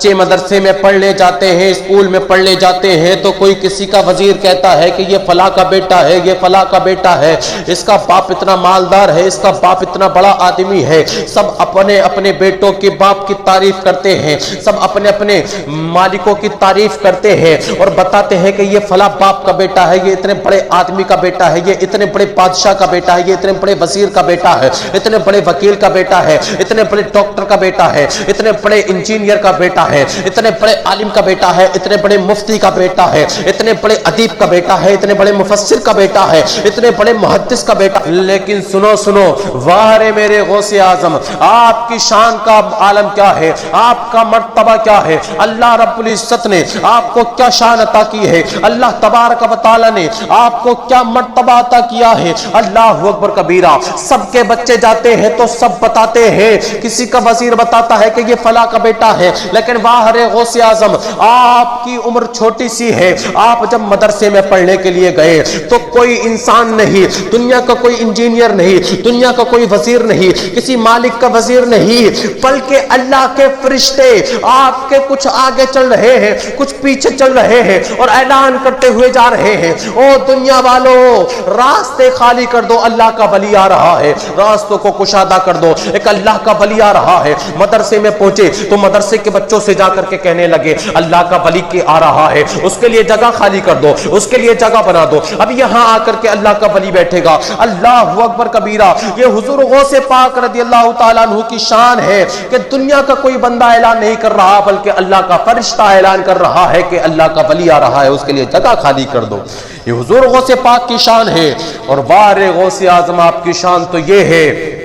بچے مدرسے میں پڑھنے جاتے ہیں، اسکول میں پڑھنے جاتے ہیں، تو کوئی کسی کا وزیر کہتا ہے کہ یہ فلاں کا بیٹا ہے، یہ فلاں کا بیٹا ہے، اس کا باپ اتنا مالدار ہے، اس کا باپ اتنا بڑا آدمی ہے۔ سب اپنے اپنے بیٹوں کے باپ کی تعریف کرتے ہیں، سب اپنے اپنے مالکوں کی تعریف کرتے ہیں اور بتاتے ہیں کہ یہ فلاں باپ کا بیٹا ہے، یہ اتنے بڑے آدمی کا بیٹا ہے، یہ اتنے بڑے بادشاہ کا بیٹا ہے، یہ اتنے بڑے وزیر کا بیٹا ہے، اتنے بڑے وکیل کا بیٹا ہے، اتنے بڑے ڈاکٹر کا بیٹا ہے، اتنے بڑے انجینئر کا بیٹا ہے، اتنے بڑے عالم کا بیٹا ہے، اتنے بڑے مفتی کا بیٹا ہے، اتنے بڑے ادیب کا بیٹا ہے، اتنے بڑے مفسر کا بیٹا ہے، اتنے بڑے محدث کا بیٹا۔ لیکن سنو سنو، واہ رے میرے غوث اعظم، آپ کی شان کا عالم کیا ہے، آپ کا مرتبہ کیا ہے، اللہ رب العزت نے آپ کو کیا شان عطا کی ہے، اللہ تبارک و تعالی نے آپ کو کیا مرتبہ عطا کیا ہے۔ اللہ اکبر کبیرہ۔ سب کے بچے جاتے ہیں تو سب بتاتے ہیں، کسی کا وزیر بتاتا ہے کہ یہ فلاں کا بیٹا ہے، لیکن واہ رے غوث اعظم، آپ کی عمر چھوٹی سی ہے، آپ جب مدرسے میں پڑھنے کے لیے گئے تو کوئی انسان نہیں، دنیا کا کوئی انجینئر نہیں، دنیا کا کوئی وزیر نہیں، کسی مالک کا وزیر نہیں، بلکہ اللہ کے فرشتے آپ کے کچھ آگے چل رہے ہیں، کچھ پیچھے چل رہے ہیں اور اعلان کرتے ہوئے جا رہے ہیں، او دنیا والو راستے خالی کر دو، اللہ کا ولی آ رہا ہے، راستوں کو کشادہ کر دو، ایک اللہ کا ولی آ رہا ہے۔ مدرسے میں پہنچے تو مدرسے کے بچوں سے جا کر کے کہنے لگے اللہ کا ولی کے آ رہا ہے، اس کے لیے جگہ خالی کر دو، اس کے لیے جگہ بنا دو، اب یہاں آ کر کے اللہ کا ولی بیٹھے گا۔ اللہ اکبر کبیرہ۔ یہ حضور غوث پاک رضی اللہ تعالیٰ عنہ کی شان ہے کہ دنیا کا کوئی بندہ اعلان نہیں کر رہا بلکہ اللہ کا فرشتہ اعلان کر رہا ہے کہ اللہ کا ولی آ رہا ہے، اس کے لیے جگہ خالی کر دو۔ یہ حضور غوث پاک کی شان ہے۔ اور وار غوث اعظم آپ کی شان تو یہ ہے،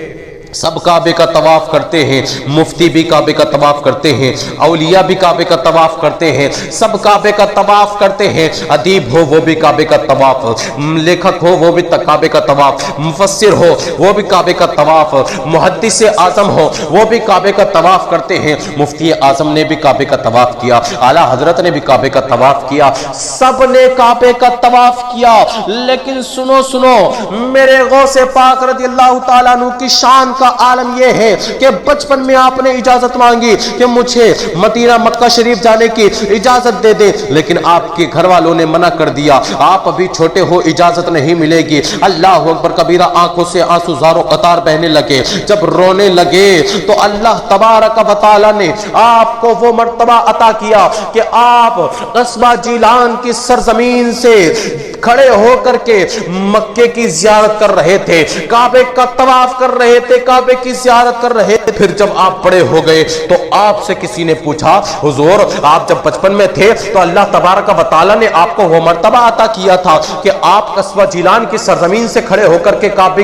سب کعبے کا طواف کرتے ہیں، مفتی بھی کعبے کا طواف کرتے ہیں، اولیاء بھی کعبے کا طواف کرتے ہیں، سب کعبے کا طواف کرتے ہیں، ادیب ہو وہ بھی کعبے کا طواف، لیکھک ہو وہ بھی کعبے کا طواف، مفسر ہو وہ بھی کعبے کا طواف، محدث اعظم ہو وہ بھی کعبے کا طواف کرتے ہیں۔ مفتی اعظم نے بھی کعبے کا طواف کیا، اعلیٰ حضرت نے بھی کعبے کا طواف کیا، سب نے کعبے کا طواف کیا۔ لیکن سنو سنو، میرے غوث پاک رضی اللہ تعالیٰ عنہ کی شان کا عالم یہ ہے کہ بچپن میں آپ نے اجازت مانگی کہ مجھے مدینہ مکہ شریف جانے کی اجازت دے دے، لیکن آپ کے گھر والوں نے منع کر دیا، آپ ابھی چھوٹے ہو، اجازت نہیں ملے گی۔ اللہ اکبر کبیرہ۔ آنکھوں سے آنسو زاروں قطار بہنے لگے، جب رونے لگے تو اللہ تبارک و تعالی نے آپ کو وہ مرتبہ عطا کیا کہ آپ قصبہ جیلان کی سرزمین سے کھڑے ہو کر کے مکے کی زیارت کر رہے تھے، کعبے کا طواف کر رہے تھے، کعبے کی زیارت کر رہے تھے۔ پھر جب آپ بڑے ہو گئے تو آپ سے کسی نے پوچھا حضور آپ جب بچپن میں تھے تو اللہ تبارک و تعالی نے آپ کو وہ مرتبہ عطا کیا تھا کہ آپ قصبہ جیلان کی سرزمین سے کھڑے ہو کر کے کعبے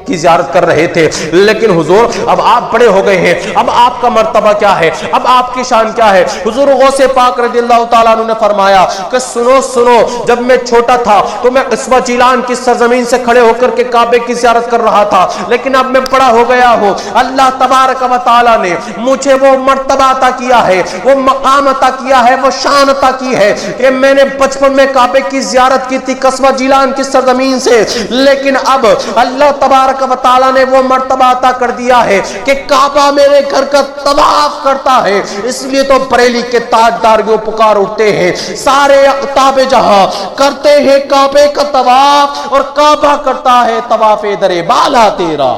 کی زیارت کر رہے تھے، لیکن حضور اب آپ بڑے ہو گئے ہیں، اب آپ کا مرتبہ کیا ہے، اب آپ کی شان کیا ہے؟ حضور غوث پاک رضی اللہ تعالیٰ عنہ نے فرمایا کہ سنو سنو، جب میں چھوٹا تھا تو میں قصبہ جیلان کی سرزمین سے کھڑے ہو کر کے کعبے کی زیارت کر رہا تھا، لیکن اب میں بڑا ہو گیا ہوں، اللہ تبارک و تعالیٰ نے مجھے وہ مرتبہ عطا کیا ہے، وہ مقام عطا کیا ہے، وہ شان عطا کی ہے کہ میں نے بچپن میں کعبے کی زیارت کی تھی قصبہ جیلان کی سرزمین سے، لیکن اب اللہ تبارک و تعالیٰ نے وہ مرتبہ عطا کر دیا ہے کہ کعبہ میرے گھر کا طواف کرتا ہے۔ اس لیے تو بریلی کے تاجدار یوں پکار اٹھتے ہیں، سارے اقطاب جہاں کرتے ہیں کعبے کا طواف اور کعبہ کرتا ہے طواف در بالا تیرا۔